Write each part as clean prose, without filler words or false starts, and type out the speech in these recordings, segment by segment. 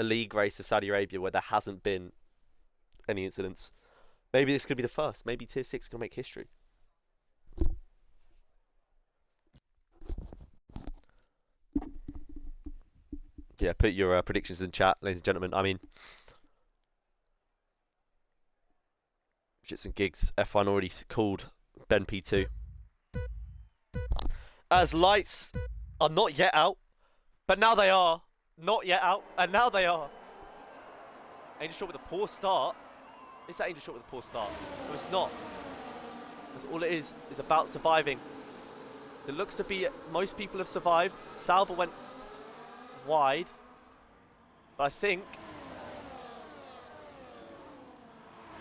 a league race of Saudi Arabia where there hasn't been any incidents. Maybe this could be the first. Maybe Tier 6 can make history. Yeah, put your predictions in chat, ladies and gentlemen. I mean, shits and gigs. F1 already called Ben P2. As lights are not yet out, but now they are. Not yet out, and now they are. Angel Shot with a poor start. Is that Angel Shot with a poor start? No, it's not. That's all it is about surviving. It looks to be most people have survived. Sauber went wide, but I think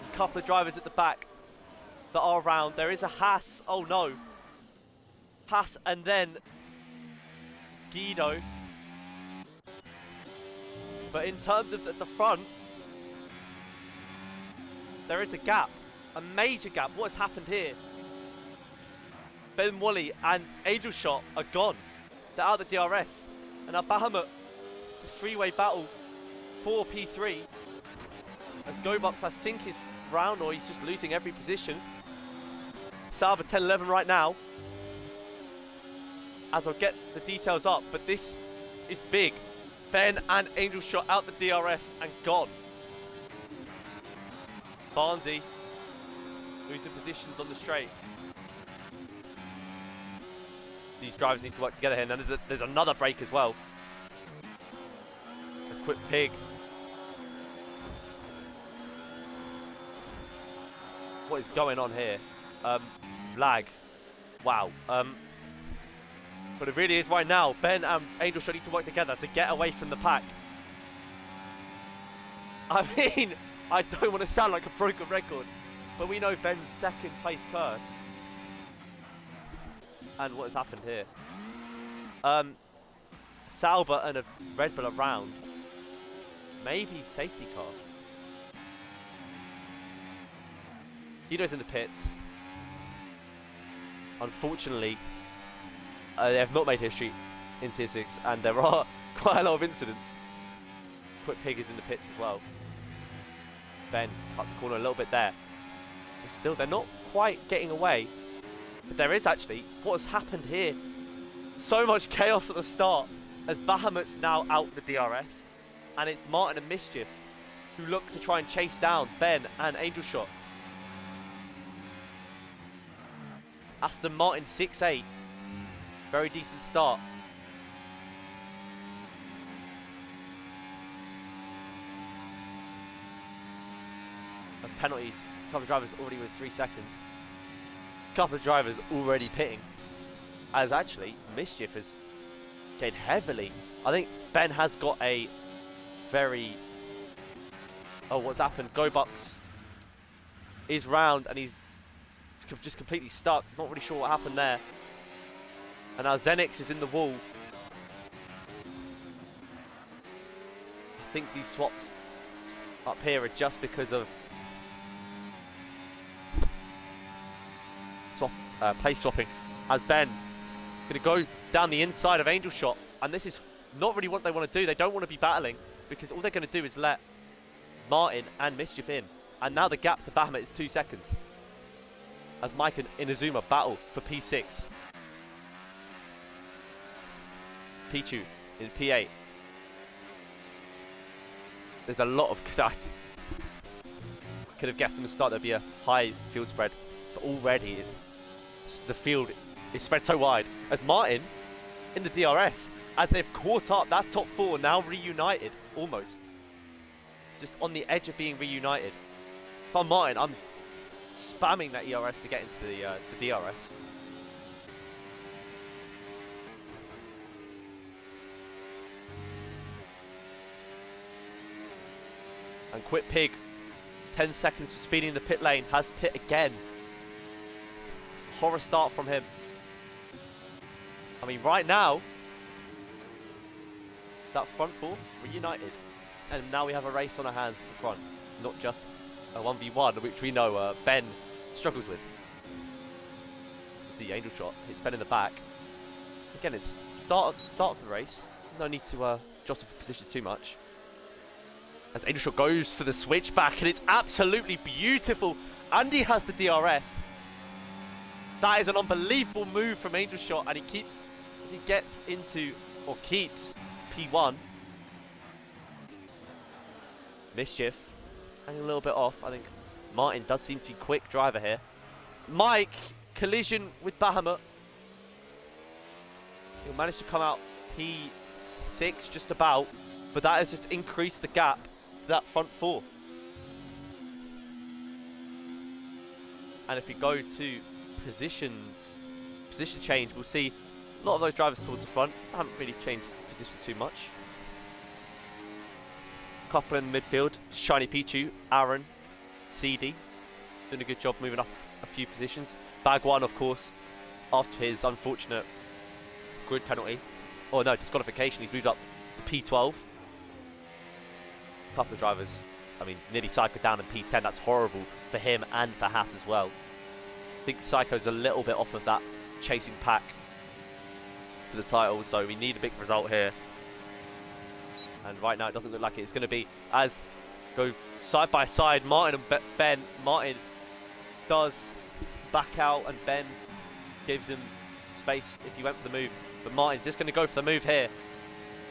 there's a couple of drivers at the back that are around. There is a Haas. Oh no. Haas and then Guido. But in terms of the front, there is a gap, a major gap. What has happened here? Ben Wally and Angel Shot are gone. They're out of the DRS. And now Bahamut, it's a three-way battle for P3. As Gobox, I think, is round, or he's just losing every position. Sauber 10-11 right now. As I'll get the details up, but this is big. Ben and Angel Shot out the DRS and gone. Barnesy losing positions on the straight. These drivers need to work together here. And then there's another break as well. There's Quick Pig. What is going on here? Lag. Wow. But it really is right now. Ben and Angel Shot need to work together to get away from the pack. I mean, I don't want to sound like a broken record, but we know Ben's second place curse. And what has happened here? Sauber and a Red Bull around. Maybe safety car. Guido's in the pits. Unfortunately, they have not made history in Tier 6, and there are quite a lot of incidents. Quick Pig is in the pits as well. Ben cut the corner a little bit there. But still, they're not quite getting away. But there is actually what has happened here. So much chaos at the start as Bahamut's now out the DRS. And it's Martin and Mischief who look to try and chase down Ben and Angel Shot. Aston Martin 6-8. Very decent start. That's penalties. A couple of drivers already with 3 seconds. A couple of drivers already pitting. As actually, Mischief has gained heavily. I think Ben has got a very... Oh, what's happened? GoBucks is round and he's just completely stuck. Not really sure what happened there. And now Zenix is in the wall. I think these swaps up here are just because of place swapping. As Ben going to go down the inside of Angel Shot. And this is not really what they want to do. They don't want to be battling because all they're going to do is let Martin and Mischief in. And now the gap to Bahamut is 2 seconds. As Mike and Inazuma battle for P6. Pichu in P8. There's a lot of... I could have guessed from the start there'd be a high field spread. But already the field is spread so wide. As Martin in the DRS. As they've caught up. That top 4 now reunited. Almost. Just on the edge of being reunited. If I'm Martin, I'm spamming that ERS to get into the DRS. And Quick Pig, 10 seconds for speeding in the pit lane, has pit again. Horror start from him. I mean, right now, that front 4 reunited. And now we have a race on our hands at the front. Not just a 1v1, which we know Ben struggles with. So see, Angel Shot hits Ben in the back. Again, it's start of the race. No need to jostle for positions too much. As Angel Shot goes for the switchback, and it's absolutely beautiful. Andy has the DRS. That is an unbelievable move from Angel Shot, and he keeps, as he gets into, or keeps, P1. Mischief, hanging a little bit off. I think Martin does seem to be quick driver here. Mike, collision with Bahamut. He'll manage to come out P6 just about, but that has just increased the gap to that front four. And if we go to position change, we'll see a lot of those drivers towards the front. I haven't really changed position too much. Couple in the midfield, Shiny Pichu, Aaron, CD, doing a good job moving up a few positions. Bag one, of course, after his unfortunate grid penalty, or no, disqualification, he's moved up to P12. Couple of drivers, I mean, nearly cycled down in P10. That's horrible for him and for Haas as well. I think Psycho's a little bit off of that chasing pack for the title, so we need a big result here. And right now it doesn't look like it's going to be, as go side by side, Martin and Ben. Martin does back out and Ben gives him space if he went for the move. But Martin's just going to go for the move here.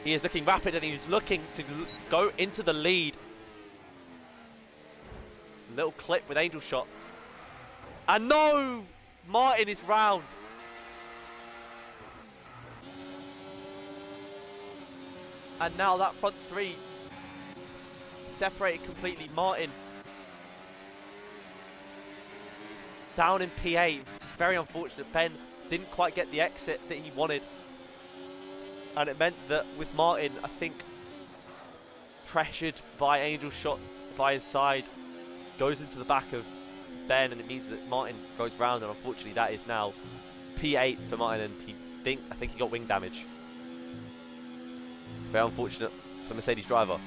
He is looking rapid and he's looking to go into the lead. It's a little clip with Angel Shot. And no! Martin is round. And now that front three separated completely. Martin down in P8. Very unfortunate. Ben didn't quite get the exit that he wanted. And it meant that with Martin, I think, pressured by Angel Shot by his side, goes into the back of Ben, and it means that Martin goes round, and unfortunately that is now P8 for Martin, and I think he got wing damage. Very unfortunate for Mercedes driver,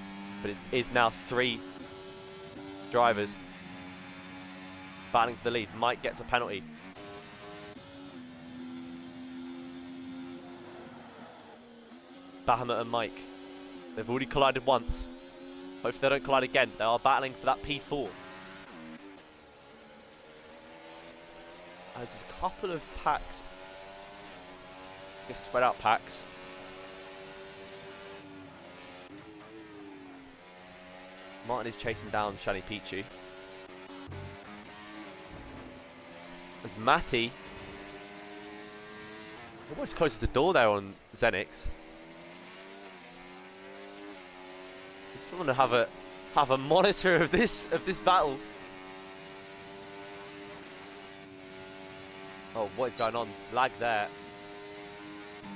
but it is now 3 drivers battling for the lead. Mike gets a penalty. Bahamut and Mike, they've already collided once. Hopefully they don't collide again. They are battling for that P4. There's a couple of packs, I guess spread out packs. Martin is chasing down Shiny Pichu. As Matty almost closes the door there on Xenix. Just want to have a monitor of this battle. Oh, what is going on? Lag there.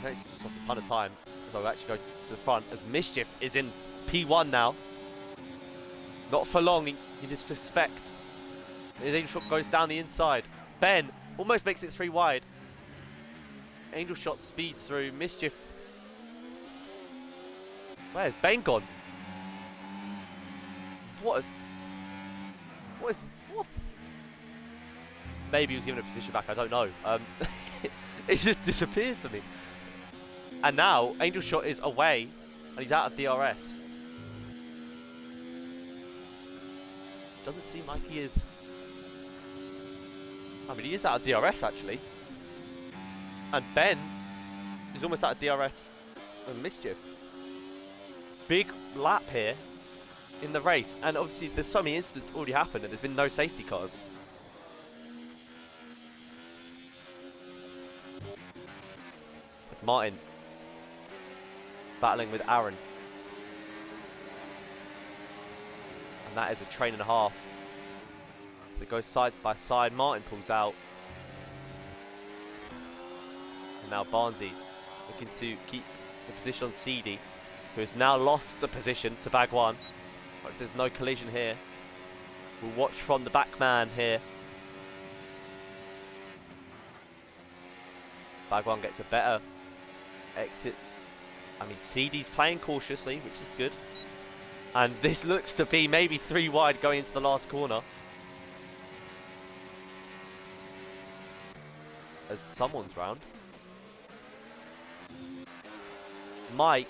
It's just lost a ton of time. So I'll actually go to the front as Mischief is in P1 now. Not for long, you just suspect. The Angel Shot goes down the inside. Ben almost makes it 3 wide. Angel Shot speeds through. Mischief. Where's Ben gone? What? Maybe he was given a position back, I don't know. It just disappeared for me. And now, Angel Shot is away, and he's out of DRS. Doesn't seem like he is. I mean, he is out of DRS, actually. And Ben is almost out of DRS and Mischief. Big lap here in the race. And obviously, there's so many incidents already happened, and there's been no safety cars. It's Martin battling with Aaron. And that is a train and a half. So it goes side by side. Martin pulls out. And now Barnsey looking to keep the position on CD, who has now lost the position to Bag 1. Hope there's no collision here. We'll watch from the back man here. Bag 1 gets a better exit. I mean, CD's playing cautiously, which is good. And this looks to be maybe 3 wide going into the last corner. As someone's round. Mike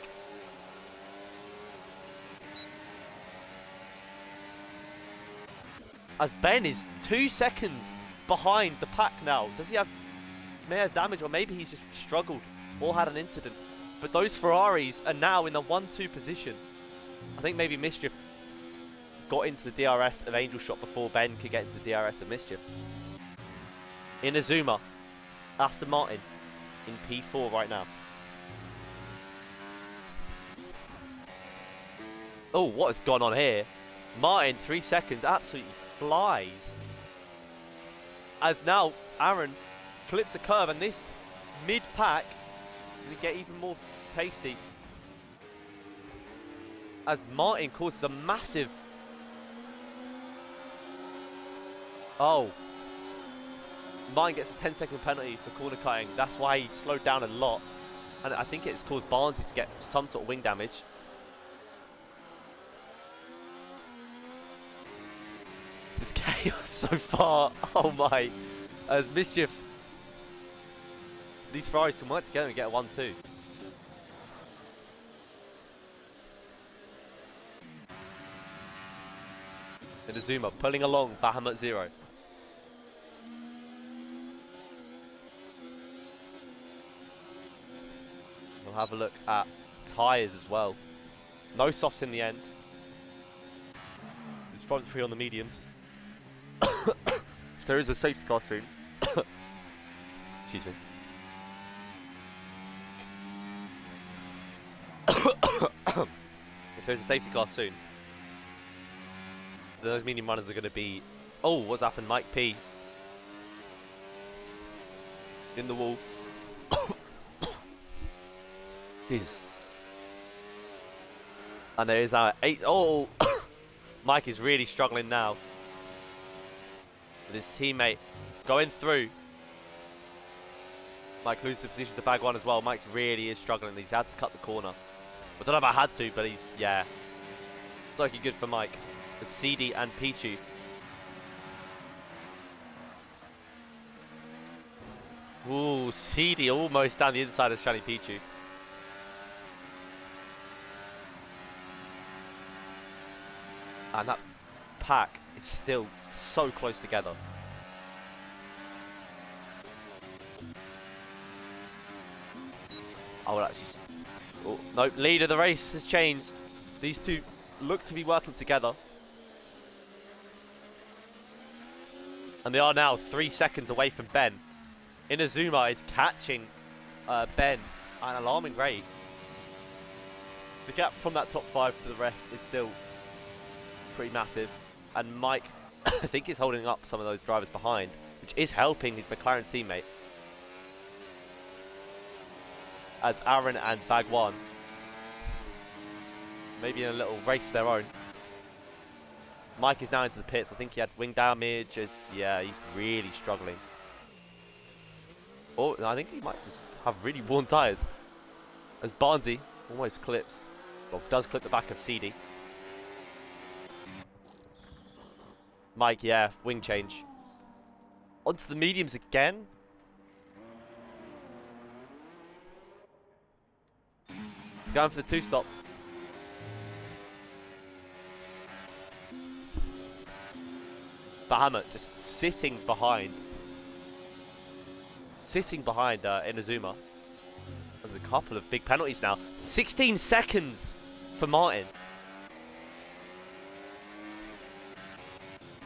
As Ben is 2 seconds behind the pack now. Does he have... may have damage, or maybe he's just struggled or had an incident. But those Ferraris are now in the 1-2 position. I think maybe Mischief got into the DRS of Angel Shot before Ben could get into the DRS of Mischief. Inazuma, Aston Martin in P4 right now. Oh, what has gone on here? Martin, 3 seconds, absolutely flies. As now Aaron clips a curve, and this mid-pack is going to get even more tasty. As Martin causes a massive... oh. Martin gets a 10-second penalty for corner cutting. That's why he slowed down a lot. And I think it's caused Barnsley to get some sort of wing damage. This is chaos so far. Oh my. As Mischief. These Ferraris can work together and get a 1-2. Inazuma pulling along Bahamut 0. We'll have a look at tyres as well. No softs in the end. There's front three on the mediums. There is a safety car soon. Excuse me. If there's a safety car soon, those medium runners are going to be... oh, what's happened? Mike P. in the wall. Jesus. And there is our 8... oh! Mike is really struggling now. With his teammate going through. Mike loses the position to bag one as well. Mike really is struggling. He's had to cut the corner. I don't know if I had to, but he's... yeah. It's looking good for Mike. The CD and Pichu. Ooh, CD almost down the inside of Shani Pichu. And that pack is still so close together. I will actually... oh, nope, lead of the race has changed. These two look to be working together. And they are now 3 seconds away from Ben. Inazuma is catching Ben at an alarming rate. The gap from that top 5 to the rest is still pretty massive. And Mike, I think, is holding up some of those drivers behind, which is helping his McLaren teammate. As Aaron and Bag 1 maybe in a little race of their own. Mike is now into the pits. I think he had wing damage. Yeah, he's really struggling. Oh, I think he might just have really worn tyres. As Barnsley almost clips, or does clip the back of CD. Mike, yeah, wing change. Onto the mediums again. He's going for the 2-stop. Bahamut just sitting behind. Inazuma. There's a couple of big penalties now. 16 seconds for Martin.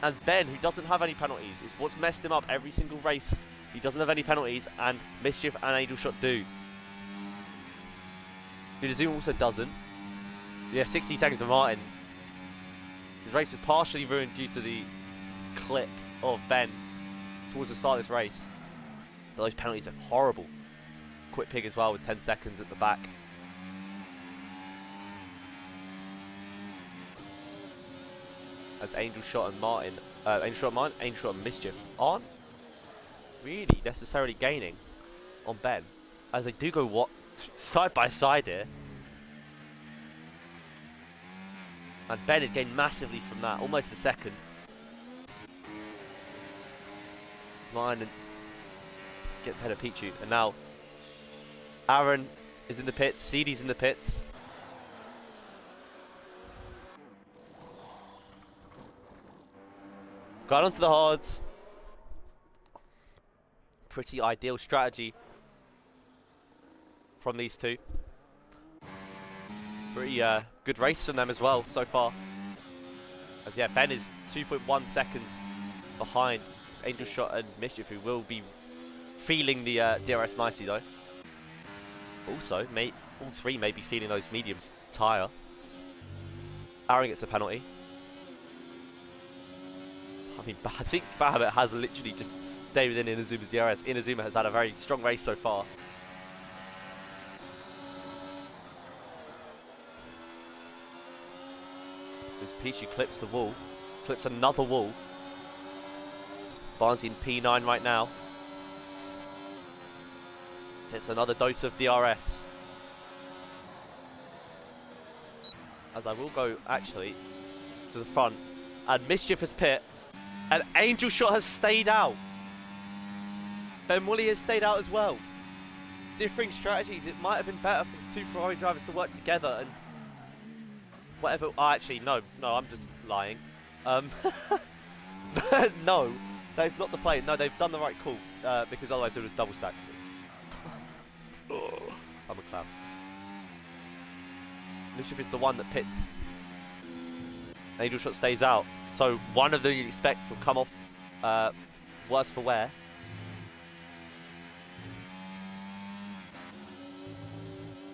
And Ben, who doesn't have any penalties, is what's messed him up every single race. He doesn't have any penalties, and Mischief and Angel Shot do. Inazuma also doesn't. Yeah, 60 seconds for Martin. His race is partially ruined due to the clip of Ben towards the start of this race. But those penalties are horrible. Quick pig as well with 10 seconds at the back. As Angel Shot and Martin, Angel Shot and Mischief aren't really necessarily gaining on Ben, as they do go side by side here. And Ben is gained massively from that, almost a second. Martin gets ahead of Pichu, and now Aaron is in the pits, CD's in the pits. Going onto the hards. Pretty ideal strategy from these two. Pretty good race from them as well so far. As yeah, Ben is 2.1 seconds behind Angel Shot and Mischief, who will be feeling the DRS nicely though. Also, all three may be feeling those mediums tyre. Aaron gets a penalty. I mean, I think Bahamut has literally just stayed within Inazuma's DRS. Inazuma has had a very strong race so far. As Pichu clips the wall, clips another wall. Barnes in P9 right now. Gets another dose of DRS. As I will go, actually, to the front. And Mischief has pit. And Angel Shot has stayed out. Ben Woolley has stayed out as well. Differing strategies. It might have been better for the two Ferrari drivers to work together and whatever. Oh, actually, no, I'm just lying. No, that is not the play. No, they've done the right call because otherwise it would have double stacked it. Oh, I'm a clown. Mischief is the one that pits. Angel Shot stays out. So one of them you'd expect will come off worse for wear.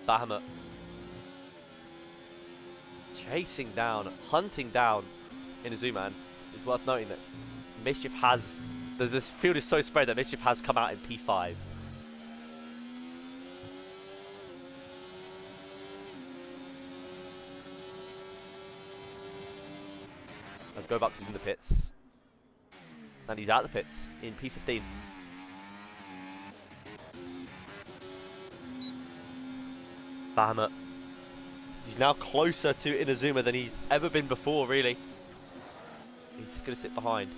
Bahamut chasing down, hunting down Inazuma. And it's worth noting that Mischief has, this field is so spread that Mischief has come out in P5. As Gobux is in the pits. And he's out of the pits in P15. Bahamut. He's now closer to Inazuma than he's ever been before, really. He's just going to sit behind.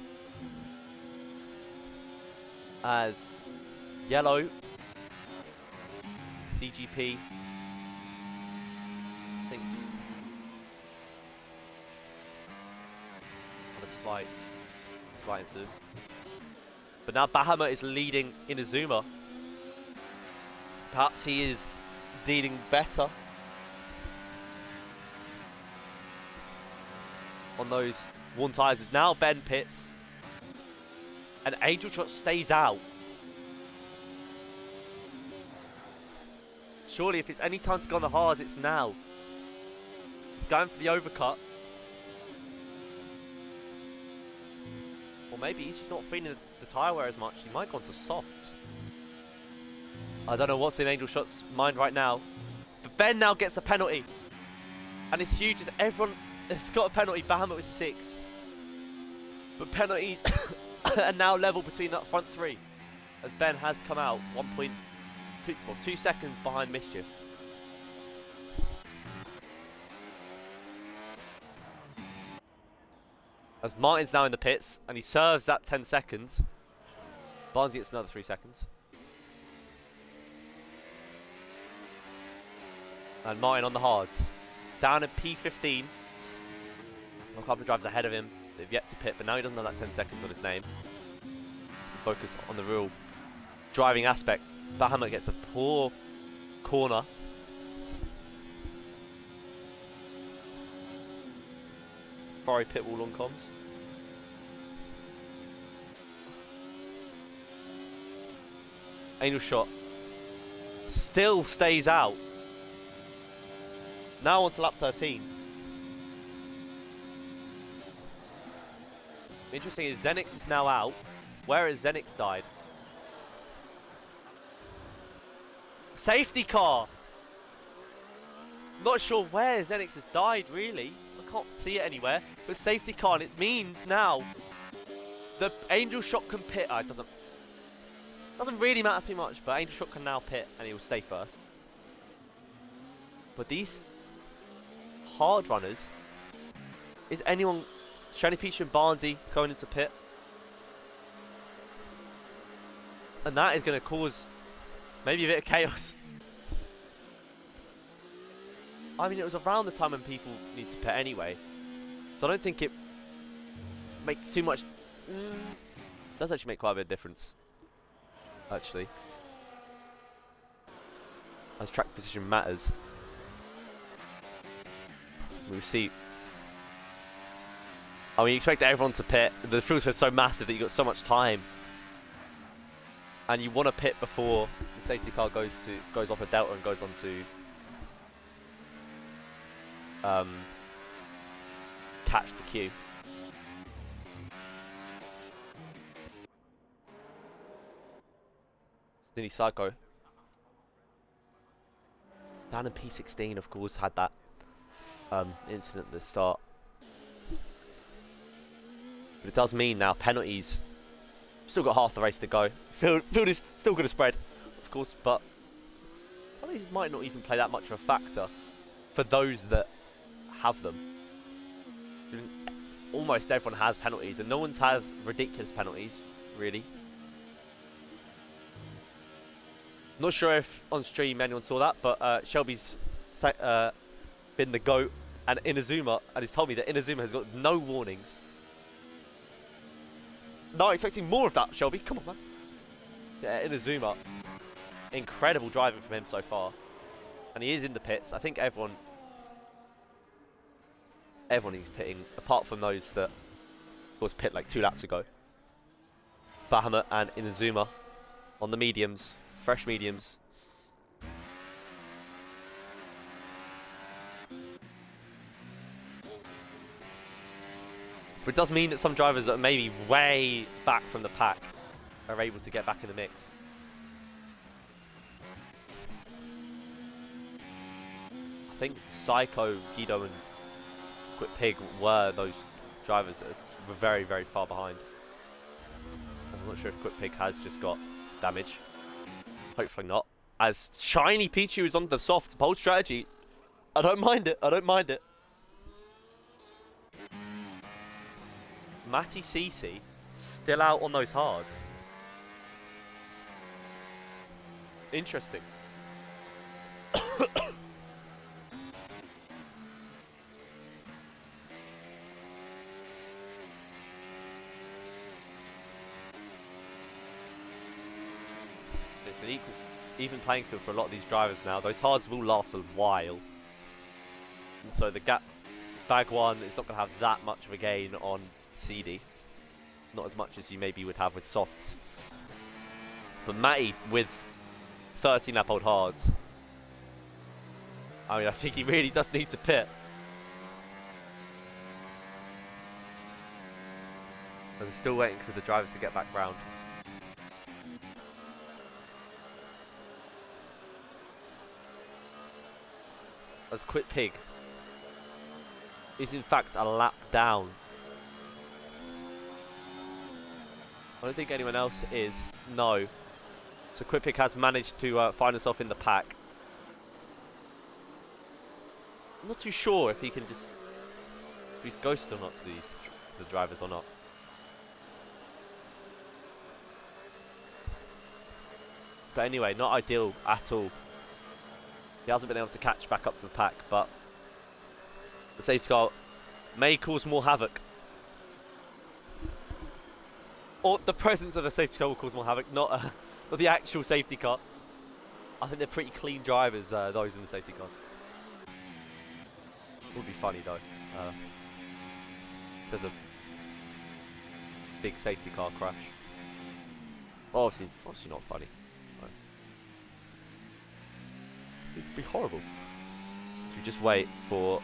As Yellow, CGP, I think, on a slight into. But now Bahamut is leading Inazuma. Perhaps he is dealing better on those worn tyres. Now Ben pits and Angel Shot stays out. Surely if it's any time to go on the hards, it's now. He's going for the overcut. Or maybe he's just not feeling the tyre wear as much. He might go on to softs. I don't know what's in Angel Shot's mind right now. But Ben now gets a penalty. And it's huge as everyone has got a penalty. Bahamut with 6. But penalties are now level between that front three. As Ben has come out 2 seconds behind Mischief. As Martin's now in the pits and he serves that 10 seconds. Barnes gets another 3 seconds. And Martin on the hards. Down at P15. A couple of drivers ahead of him. They've yet to pit, but now he doesn't have that 10 seconds on his name. Focus on the real driving aspect. Bahamut gets a poor corner. Ferrari pit wall on comms. Angel Shot still stays out. Now on to lap 13. Interesting is Zenix is now out. Where has Zenix died? Safety car! Not sure where Zenix has died, really. I can't see it anywhere. But safety car, and it means now the Angel Shot can pit. It doesn't really matter too much, but Angel Shot can now pit, and he will stay first. But these hard runners, is anyone, Shani Pichu and Barnesy going into pit? And that is going to cause maybe a bit of chaos. I mean, it was around the time when people need to pit anyway. So I don't think it makes too much Does actually make quite a bit of difference, actually. As track position matters. We'll see. I mean, you expect everyone to pit. The field is so massive that you've got so much time. And you want to pit before the safety car goes off a delta and goes on to catch the queue. It's nearly psycho. Dan and P16, of course, had that incident at the start. But it does mean now penalties. Still got half the race to go. Field is still going to spread, of course, but penalties might not even play that much of a factor for those that have them. So almost everyone has penalties, and no one's has ridiculous penalties, really. Not sure if on stream anyone saw that, but Shelby's been the GOAT, and Inazuma, and he's told me that Inazuma has got no warnings. Not expecting more of that, Shelby. Come on, man. Yeah, Inazuma. Incredible driving from him so far. And he is in the pits. I think everyone is pitting, apart from those that, of course, pit like 2 laps ago. Bahamut and Inazuma on the mediums. Fresh mediums. But it does mean that some drivers that are maybe way back from the pack are able to get back in the mix. I think Psycho, Guido and Quick Pig were those drivers that were very, very far behind. I'm not sure if Quick Pig has just got damage. Hopefully not. As Shiny Pichu is on the soft pole strategy. I don't mind it. I don't mind it. Matty Cece still out on those hards. Interesting. It's an even playing field for a lot of these drivers now. Those hards will last a while. And so the gap bag one is not going to have that much of a gain on CD. Not as much as you maybe would have with softs. But Matty with 13 lap old hards. I mean, I think he really does need to pit. I'm still waiting for the drivers to get back round. As Quick Pig is in fact a lap down. I don't think anyone else is. No. So Quick Pig has managed to find himself in the pack. I'm not too sure if he can just... if he's ghost or not to the drivers or not. But anyway, not ideal at all. He hasn't been able to catch back up to the pack, but the safety car may cause more havoc. Or the presence of a safety car will cause more havoc, not the actual safety car. I think they're pretty clean drivers, those in the safety cars. Would be funny though. If there's a big safety car crash. Obviously not funny. No. It'd be horrible. So we just wait for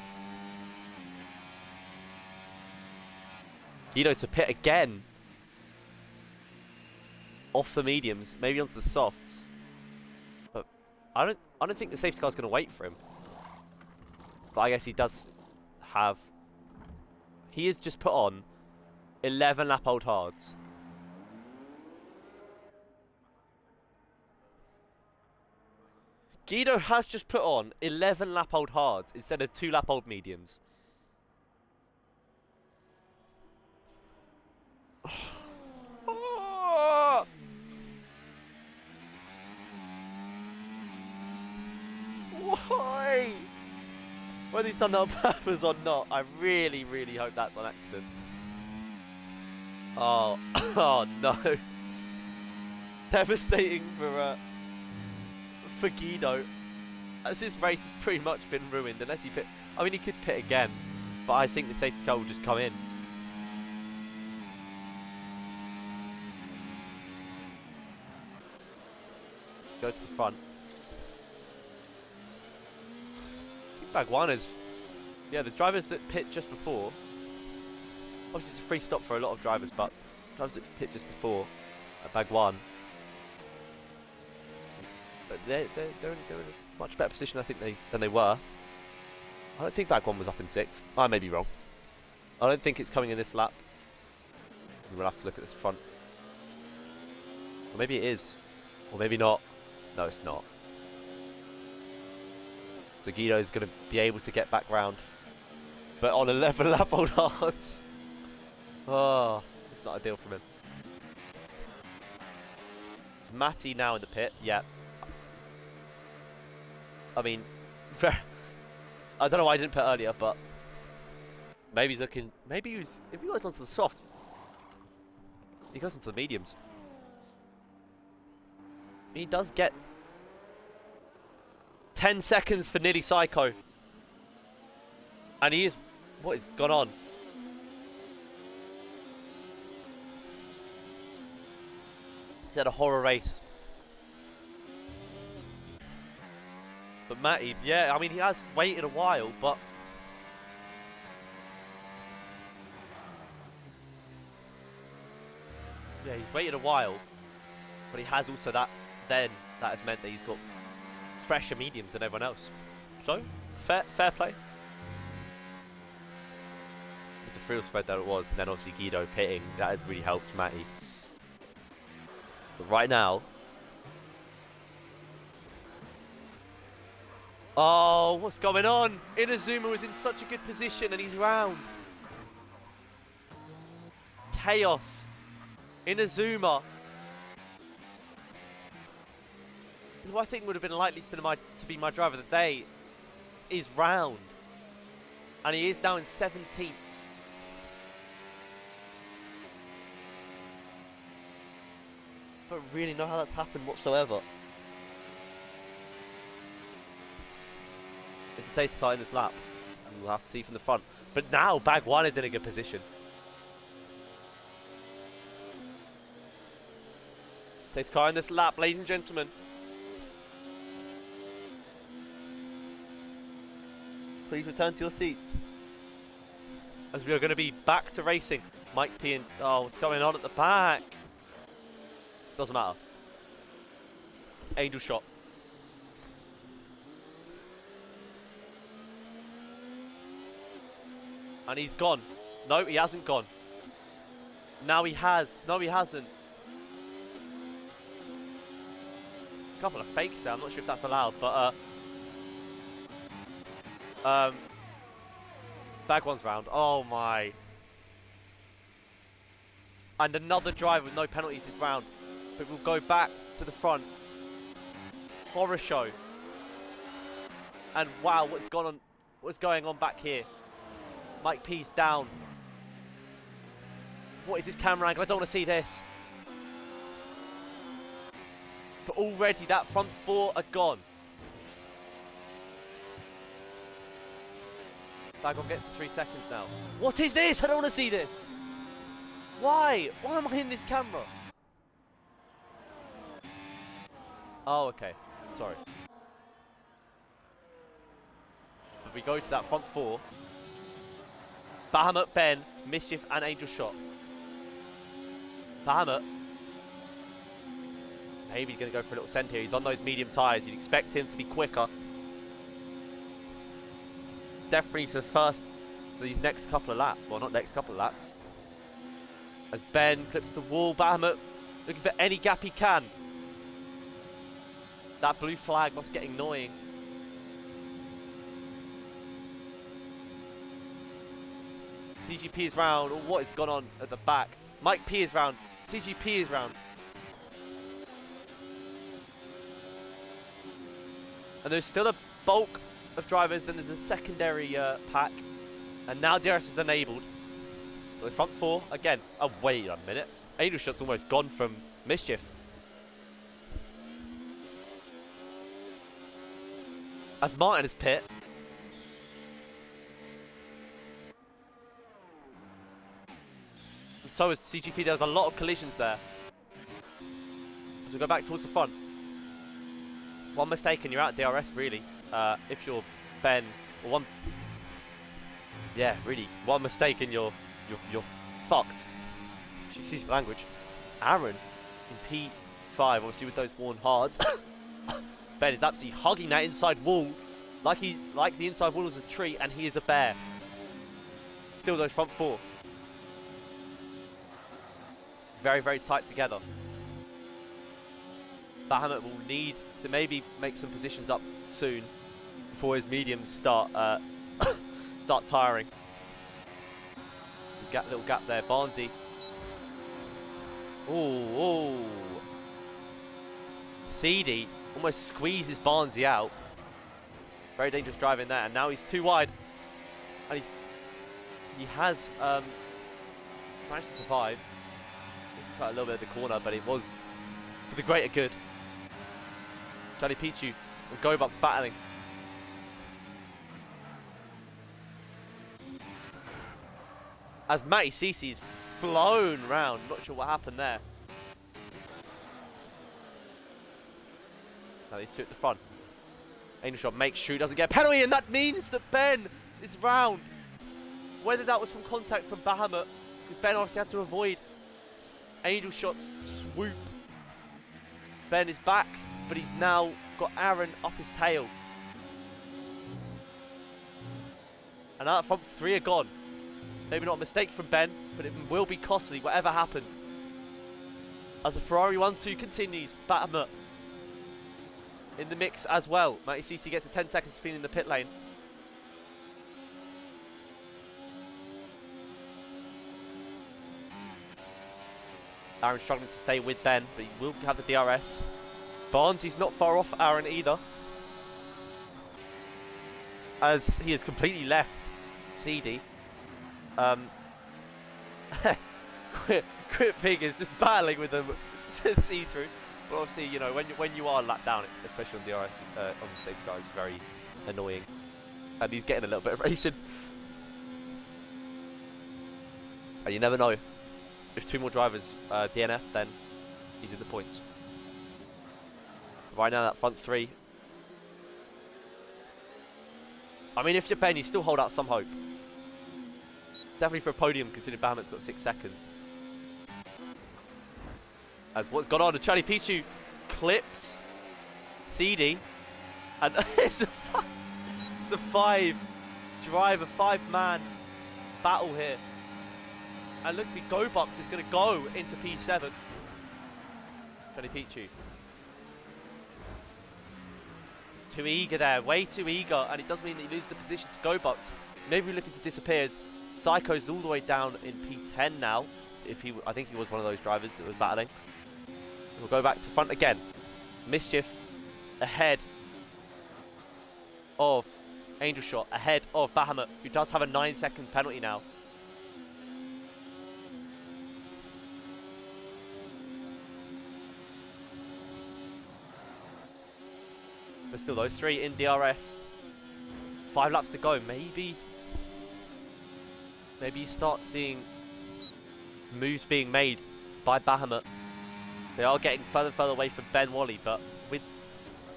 Guido to pit again. Off the mediums, maybe onto the softs. But I don't think the safety car's gonna wait for him. But I guess he does have... he has just put on 11 lap old hards. Guido has just put on 11 lap old hards instead of 2 lap old mediums. Why? Whether he's done that on purpose or not, I really, really hope that's on accident. Oh, oh no. Devastating for Guido. As this race has pretty much been ruined, unless he pit. I mean, he could pit again, but I think the safety car will just come in. Go to the front. Baguana's. Yeah, there's drivers that pit just before. Obviously, it's a free stop for a lot of drivers, but drivers that pit just before at Baguan. But they're in a much better position, I think, than they were. I don't think Baguan was up in 6th. I may be wrong. I don't think it's coming in this lap. We'll have to look at this front. Or maybe it is. Or maybe not. No, it's not. So Guido's going to be able to get back round. But on 11 lap old hards. Oh, it's not ideal from him. It's Matty now in the pit. Yeah. I mean, I don't know why I didn't pit earlier, but maybe he's looking. Maybe he's. If he goes onto the soft, he goes into the mediums. He does get 10 seconds for Nearly Psycho, and he is. What is gone on? He's had a horror race. But Matty, yeah, I mean, he has waited a while, but yeah, he's waited a while, but he has also that has meant that he's got fresher mediums than everyone else. So, fair play. With the field spread that it was, and then obviously Guido pitting, that has really helped Matty. But right now, oh, what's going on? Inazuma was in such a good position and he's round. Chaos. Inazuma, who I think would have been likely to be my driver of the day, is round. And he is now in 17th. I don't really know how that's happened whatsoever. It's a safety car in this lap, and we'll have to see from the front. But now Baguan is in a good position. Safety car in this lap, ladies and gentlemen. Please return to your seats, as we are going to be back to racing. Mike P and oh, what's going on at the back? Doesn't matter. Angel shot. And he's gone. No, he hasn't gone. Now he has. No, he hasn't. A couple of fakes there. I'm not sure if that's allowed, but Baguan's round. Oh my. And another driver with no penalties is round. But we'll go back to the front. Horror show. And wow, what's going on back here? Mike P's down. What is this camera angle? I don't want to see this. But already that front 4 are gone. Baguan gets to 3 seconds now. What is this? I don't want to see this. Why? Why am I in this camera? Oh, okay. Sorry. But we go to that front 4. Bahamut, Ben, Mischief, and Angel Shot. Bahamut. Maybe he's going to go for a little send here. He's on those medium tyres. You'd expect him to be quicker. Definitely for these next couple of laps. Well, not next couple of laps. As Ben clips the wall. Bahamut looking for any gap he can. That blue flag must get annoying. CGP is round. Oh, what has gone on at the back? Mike P is round. CGP is round. And there's still a bulk of drivers. Then there's a secondary pack. And now DRS is enabled. So the front four again. Oh, wait a minute. Angel Shot's almost gone from Mischief. As Martin is pit. And so is CGP. There was a lot of collisions there. As we go back towards the front. One mistake and you're out DRS, really. If you're Ben, or one... Yeah, really. One mistake and you're fucked. Excuse the language. Aaron in P5, obviously with those worn hards. Ben is absolutely hugging that inside wall like the inside wall is a tree and he is a bear. Still those front four. Very, very tight together. Bahamut will need to maybe make some positions up soon before his mediums start start tiring. Little gap there, Barnsey. Oh. CD almost squeezes Barnsey out. Very dangerous driving there, and now he's too wide. And he has managed to survive. He tried a little bit of the corner, but it was for the greater good. Charlie Pichu and Gobup's battling. As Matty Cece's flown round, not sure what happened there. Now these two at the front. Angel Shot makes sure he doesn't get a penalty, and that means that Ben is round. Whether that was from contact from Bahamut, because Ben obviously had to avoid Angel Shot's swoop. Ben is back, but he's now got Aaron up his tail. And out front three are gone. Maybe not a mistake from Ben, but it will be costly, whatever happened. As the Ferrari 1-2 continues, Bahamut in the mix as well. Matty Cece gets a 10 seconds spin in the pit lane. Aaron struggling to stay with Ben, but he will have the DRS. Barnes, not far off Aaron either. As he has completely left CD. Quit Pig is just battling with them to see through. But obviously, you know, when you are lapped down, especially on DRS, on the safety car, it's very annoying. And he's getting a little bit of racing. And you never know. If two more drivers DNF, then he's in the points. Right now, that front three. I mean, if you're Ben, you still hold out some hope. Definitely for a podium, considering Bahamut's got 6 seconds. As what's gone on, and Charlie Pichu clips CD. And it's a 5-driver, 5-man battle here. And looks to be GoBucks is going to go into P7. Charlie Pichu. Too eager there, way too eager. And it does mean that he loses the position to GoBucks. Maybe we're looking to disappear as Psycho's all the way down in P10 now. I think he was one of those drivers that was battling. We'll go back to the front again. Mischief ahead of Angel Shot, ahead of Bahamut, who does have a 9-second penalty now. But still, those three in DRS. 5 laps to go. Maybe you start seeing moves being made by Bahamut. They are getting further and further away from Ben Wally, but with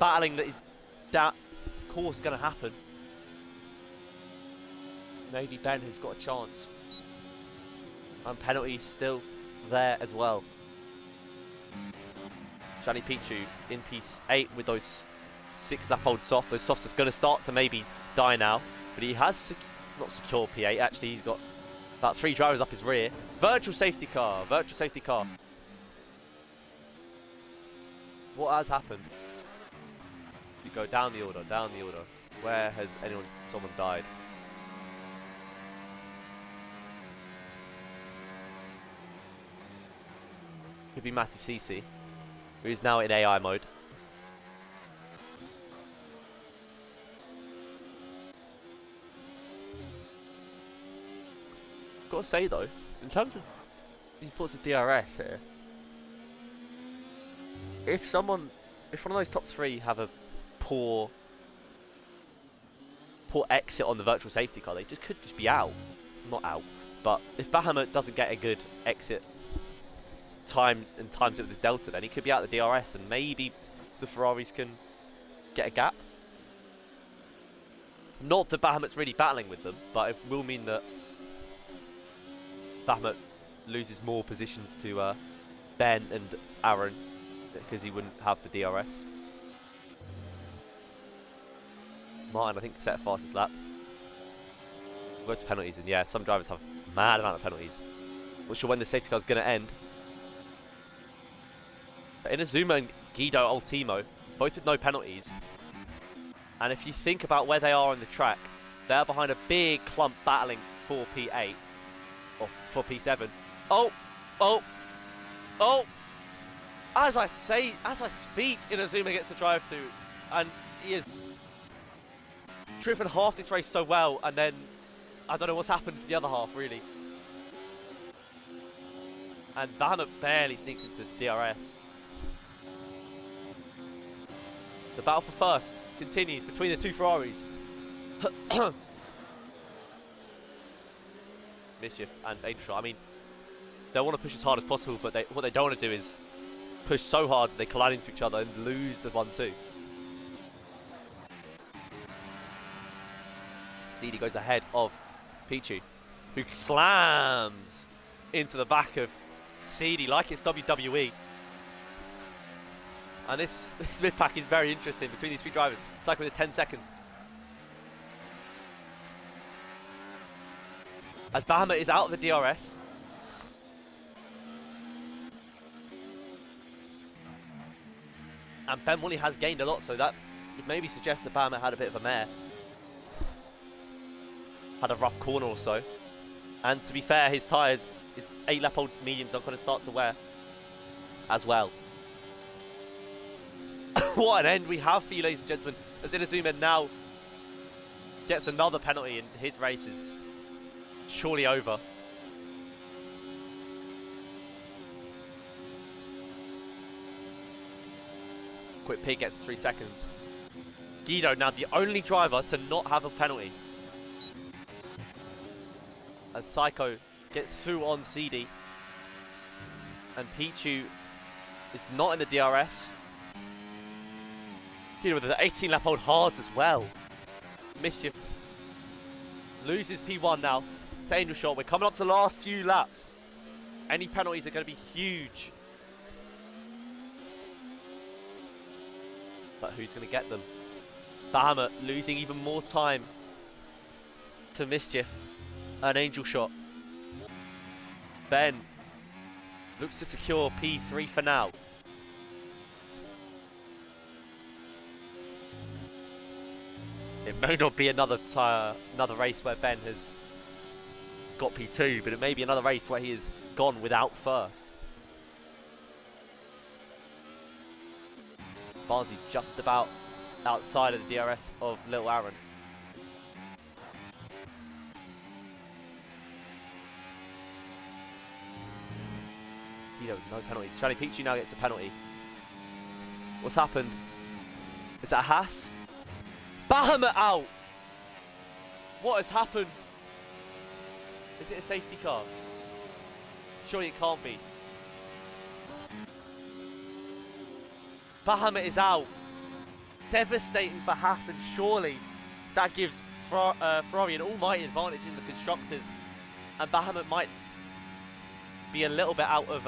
battling that is of course going to happen, maybe Ben has got a chance. And penalties still there as well. Charlie Pichu in P8 with those 6-lap-old soft. Those softs is going to start to maybe die now, but he has not secure P8. Actually, he's got about 3 drivers up his rear. Virtual safety car. Virtual safety car. What has happened? You go down the order, down the order. Where has someone died? Could be Matty Cece, who is now in AI mode. Gotta say though, in terms of the importance of DRS here, if one of those top three have a poor exit on the virtual safety car, they could just be out. Not out, but if Bahamut doesn't get a good exit time and times it with his delta, then he could be out the DRS, and maybe the Ferraris can get a gap. Not that Bahamut's really battling with them, but it will mean that Bahamut loses more positions to Ben and Aaron because he wouldn't have the DRS. Martin, I think, set fastest lap. We'll go to penalties, and yeah, some drivers have a mad amount of penalties. Not sure when the safety car is going to end. But Inazuma and Guido Ultimo, both with no penalties. And if you think about where they are on the track, they're behind a big clump battling for P8. Or for P7. Oh! Oh! Oh! As I speak, Inazuma gets the drive through. And he has driven half this race so well, and then I don't know what's happened for the other half, really. And Bahamut barely sneaks into the DRS. The battle for first continues between the two Ferraris. Mischief and Angel Shot. I mean, they want to push as hard as possible, but what they don't want to do is push so hard that they collide into each other and lose the 1-2. CD goes ahead of Pichu, who slams into the back of CD like it's WWE. And this mid-pack is very interesting between these three drivers. It's like within 10 seconds. As Bahamut is out of the DRS. And Ben Woolley has gained a lot, so that would maybe suggest that Bahamut had a bit of a mare. Had a rough corner or so. And to be fair, his tyres, his 8-lap-old mediums are going to start to wear as well. What an end we have for you, ladies and gentlemen, as Inazuma now gets another penalty and his race is surely over. Quick pit gets 3 seconds. Guido now the only driver to not have a penalty. As Psycho gets through on CD. And Pichu is not in the DRS. Guido with the 18-lap-old hards as well. Mischief loses P1 now to Angel Shot. We're coming up to the last few laps. Any penalties are going to be huge. But who's going to get them? Bahamut losing even more time to Mischief and Angel Shot. Ben looks to secure P3 for now. It may not be another race where Ben has got P2, but it may be another race where he has gone without first. Barnsley just about outside of the DRS of Little Aaron. Guido, no penalties. Charlie Pichu now gets a penalty. What's happened? Is that a Haas? Bahamut out! What has happened? Is it a safety car? Surely it can't be. Bahamut is out. Devastating for Haas, and surely that gives Ferrari an almighty advantage in the constructors. And Bahamut might be a little bit out of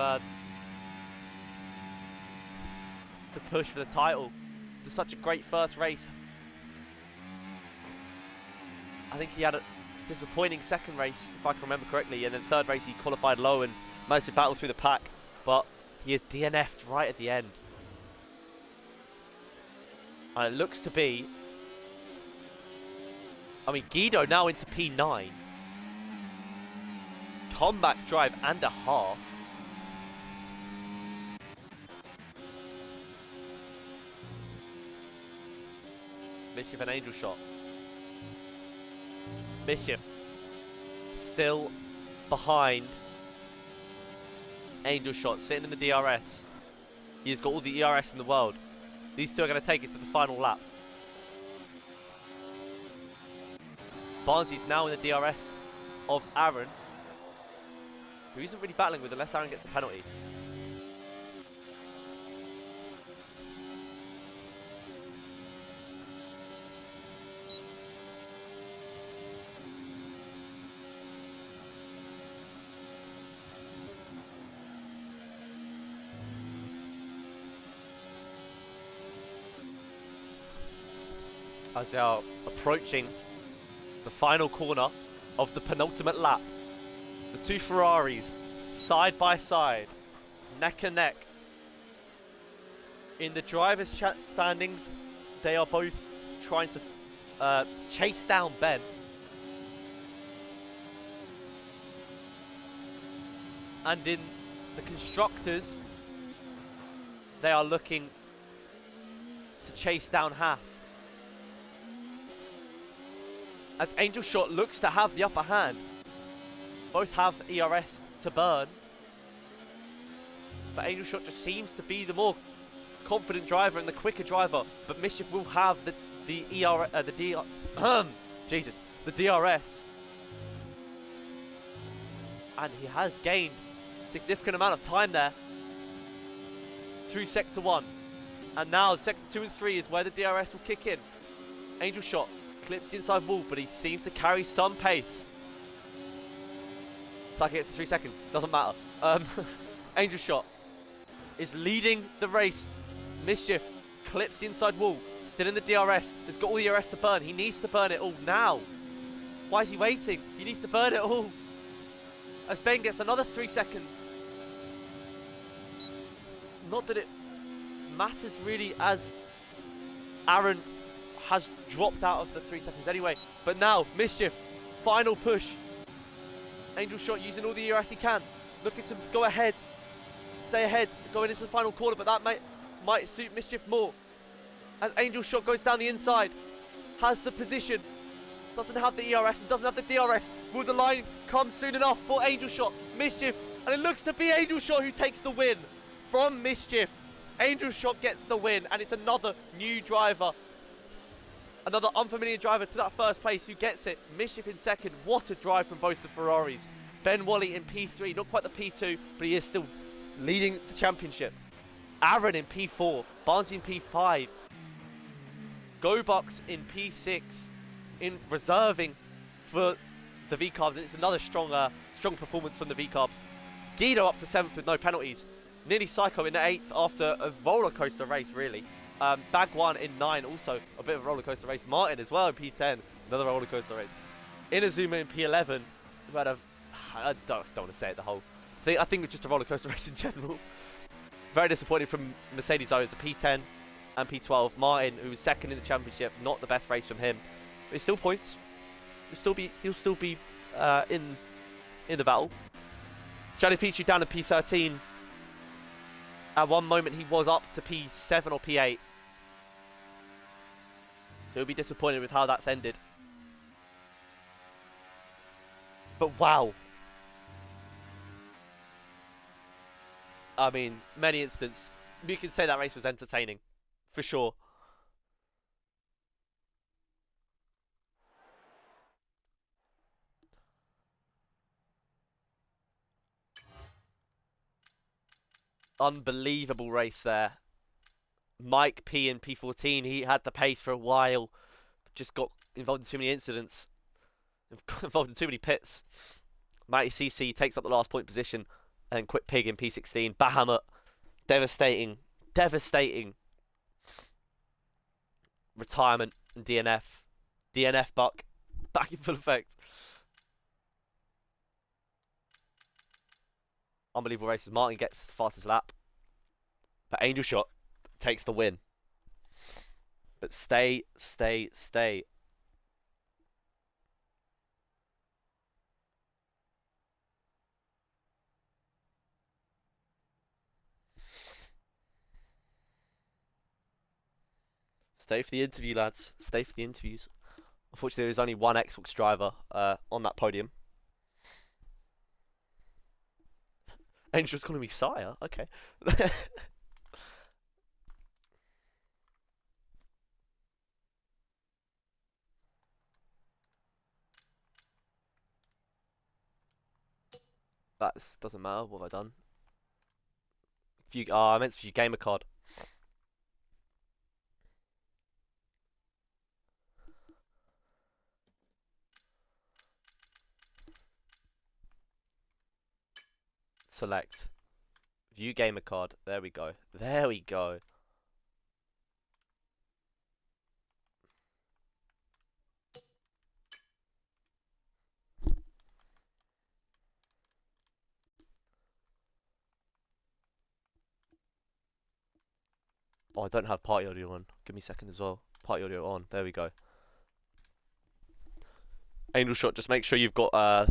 the push for the title. It's such a great first race. I think he had a disappointing second race, if I can remember correctly, and then third race he qualified low and managed to battle through the pack, but he is DNF'd right at the end. And it looks to be, I mean, Guido now into P9. Comeback drive and a half. Mischief and Angel Shot. Mischief still behind Angel Shot sitting in the DRS. He has got all the ERS in the world. These two are going to take it to the final lap. Barnsley's now in the DRS of Aaron, who isn't really battling with unless Aaron gets a penalty. As they are approaching the final corner of the penultimate lap. The two Ferraris, side by side, neck and neck. In the driver's standings, they are both trying to chase down Ben. And in the constructors, they are looking to chase down Haas. As Angel Shot looks to have the upper hand. Both have ERS to burn. But Angel Shot just seems to be the more confident driver and the quicker driver. But Mischief will have the DRS. And he has gained a significant amount of time there through Sector 1. And now Sector 2 and 3 is where the DRS will kick in. Angel Shot clips the inside wall, but he seems to carry some pace. It's like it's 3 seconds. Doesn't matter. Angel Shot is leading the race. Mischief clips the inside wall. Still in the DRS. Has got all the DRS to burn. He needs to burn it all now. Why is he waiting? He needs to burn it all. As Ben gets another 3 seconds. Not that it matters really, as Aaron has dropped out of the 3 seconds anyway. But now, Mischief, final push. Angel Shot using all the ERS he can. Looking to go ahead, stay ahead, going into the final corner, but that might suit Mischief more. As Angel Shot goes down the inside, has the position, doesn't have the ERS and doesn't have the DRS. Will the line come soon enough for Angel Shot? Mischief, and it looks to be Angel Shot who takes the win from Mischief. Angel Shot gets the win, and it's another new driver. Another unfamiliar driver to that first place who gets it. Mischief in second. What a drive from both the Ferraris. Ben Wally in P3, not quite the P2, but he is still leading the championship. Aaron in P4, Barnsley in P5. GoBucks in P6, in reserving for the V-Carbs, and it's another strong performance from the V-Carbs. Guido up to 7th with no penalties. Nearly Psycho in the 8th after a roller coaster race, really. Bag 1 in 9, also a bit of a roller coaster race. Martin as well in P10, another roller coaster race. Inazuma in P11, who had I don't want to say it the whole thing. I think it's just a roller coaster race in general. Very disappointed from Mercedes though. It's a P10 and P12. Martin, who was second in the championship, not the best race from him. But it's still points. He'll still be in the battle. Gianni Pichu down to P13. At one moment he was up to P7 or P8. So he'll be disappointed with how that's ended. But wow. I mean, many instances, you can say that race was entertaining. For sure. Unbelievable race there. Mike P in P14, he had the pace for a while. Just got involved in too many incidents. Got involved in too many pits. Matty CC takes up the last point position. And Quick Pig in P16. Bahamut, devastating retirement and DNF. DNF Buck, back in full effect. Unbelievable races. Martin gets the fastest lap. But Angel Shot takes the win. But stay. Stay for the interview, lads. Stay for the interviews. Unfortunately, there was only one Xbox driver on that podium. Angel's calling me sire. Okay. That doesn't matter. What have I done? View. Oh, I meant to view gamer card. Select. View gamer card. There we go. There we go. Oh, I don't have party audio on. Give me a second as well. Party audio on. There we go. Angel Shot, just make sure you've got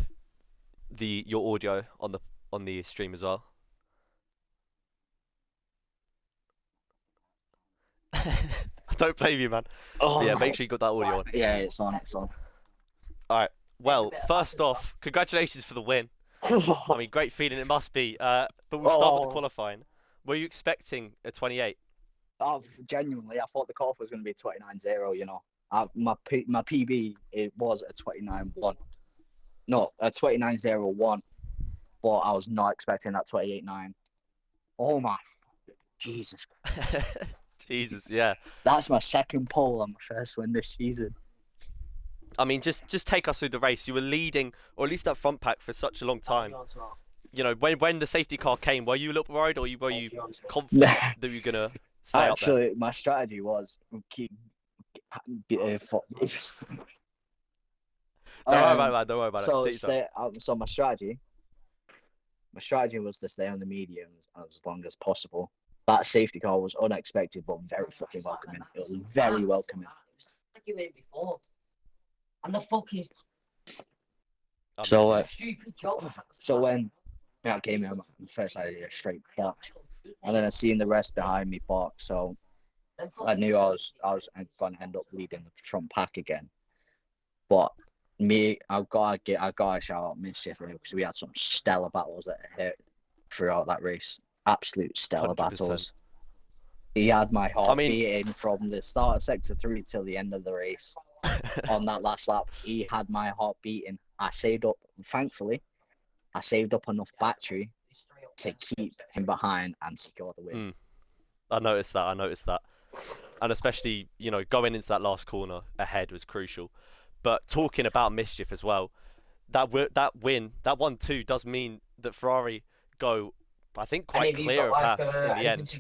your audio on the stream as well. I don't blame you, man. Oh, But yeah, make sure you got that audio on. Yeah, it's on. It's on. All right. Well, first off, congratulations for the win. I mean, great feeling it must be. But we'll start with the qualifying. Were you expecting a 28? Genuinely, I thought the cutoff was going to be 29.0. You know, my PB it was a 29.1. No, a 29.01. But I was not expecting that 28.9. Oh my, Jesus. Jesus, yeah. That's my second pole and my first win this season. I mean, just take us through the race. You were leading, or at least that front pack, for such a long time. You know, when the safety car came, were you a little worried, or were you confident that you were gonna stay up there? Actually, my strategy was keep. Don't worry about it. Don't worry about it. So my strategy was to stay on the mediums as long as possible. That safety car was unexpected, but very fucking welcoming. It was very welcoming. Like you made before. And the fucking stupid job. So when I came in, first I did a straight box, and then I seen the rest behind me box, so I knew I was going to end up leading the front pack again. But I gotta shout out Mischief because we had some stellar battles that hit throughout that race. Absolute stellar 100%. Battles. He had my heart beating from the start of Sector 3 till the end of the race. On that last lap, he had my heart beating. Thankfully, I saved up enough battery to keep him behind and secure the win. I noticed that. And especially, you know, going into that last corner ahead was crucial. But talking about Mischief as well, that win, that 1-2 does mean that Ferrari go, I think, quite clear of Haas in the end.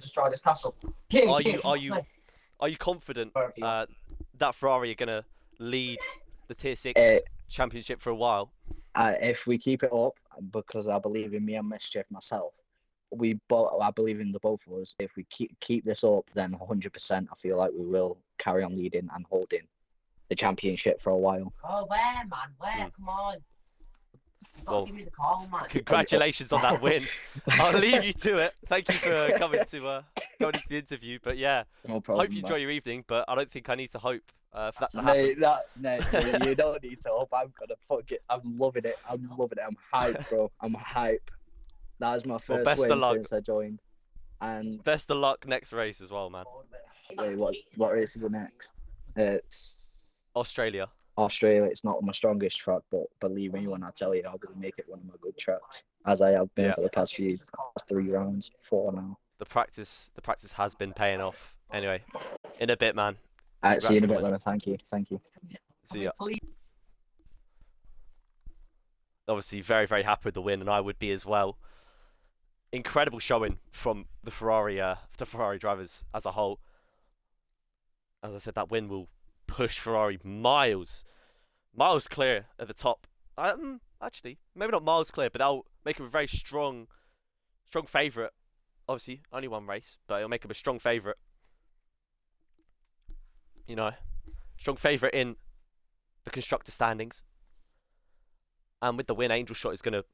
Are you confident that Ferrari are gonna lead the Tier 6 championship for a while? If we keep it up, because I believe in me and Mischief myself, I believe in the both of us. If we keep this up, then 100%, I feel like we will carry on leading and holding the championship for a while. Oh, where, man? Where? Come on. You gotta give me the call, man. Congratulations on that win. I'll leave you to it. Thank you for coming into the interview. But yeah, no problem, hope you enjoy your evening. But I don't think I need to hope for that to happen. No, you don't need to hope. I'm gonna fuck it. I'm loving it. I'm hyped, bro. I'm hyped. That was my first win since I joined. And best of luck next race as well, man. Wait, what race is the next? It's Australia. It's not my strongest track, but believe me when I tell you, I'll make it one of my good tracks, as I have been for the past 3 rounds, 4 now. The practice has been paying off. Anyway, in a bit, man. Alright, see you in a bit, Leonard. Thank you. See ya. Obviously, very, very happy with the win, and I would be as well. Incredible showing from the Ferrari drivers as a whole. As I said, that win will push Ferrari miles clear at the top. Actually, maybe not miles clear, but that'll make him a very strong favourite. Obviously, only one race, but it'll make him a strong favourite. You know, strong favourite in the constructor standings. And with the win, Angel Shot is going to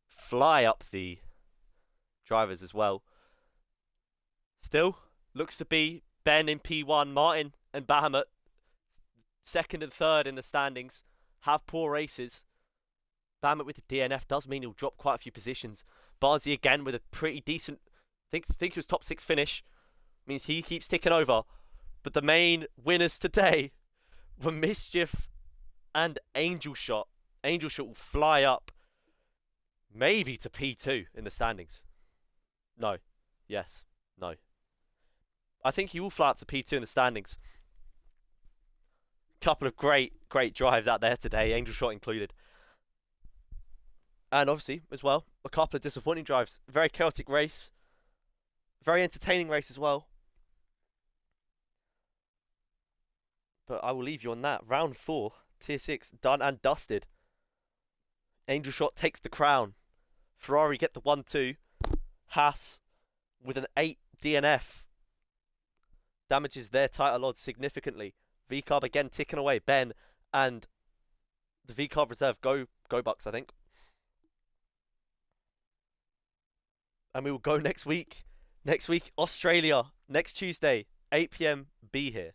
fly up the drivers as well. Still, looks to be Ben in P1, Martin and Bahamut, 2nd and 3rd in the standings, have poor races. Bamit with the DNF does mean he'll drop quite a few positions. Barnsley again with a pretty decent, think it was top 6 finish. Means he keeps ticking over. But the main winners today were Mischief and Angel Shot. Angel Shot will fly up maybe to P2 in the standings. No. Yes. No. I think he will fly up to P2 in the standings. Couple of great drives out there today, Angel Shot included. And obviously, as well, a couple of disappointing drives. Very chaotic race. Very entertaining race as well. But I will leave you on that. Round 4, Tier 6, done and dusted. Angel Shot takes the crown. Ferrari get the 1-2. Haas with an 8 DNF. Damages their title odds significantly. V-Carb again ticking away. Ben and the V-Carb reserve. Go Bucks, I think. And we will go next week. Next week, Australia. Next Tuesday, 8 PM. Be here.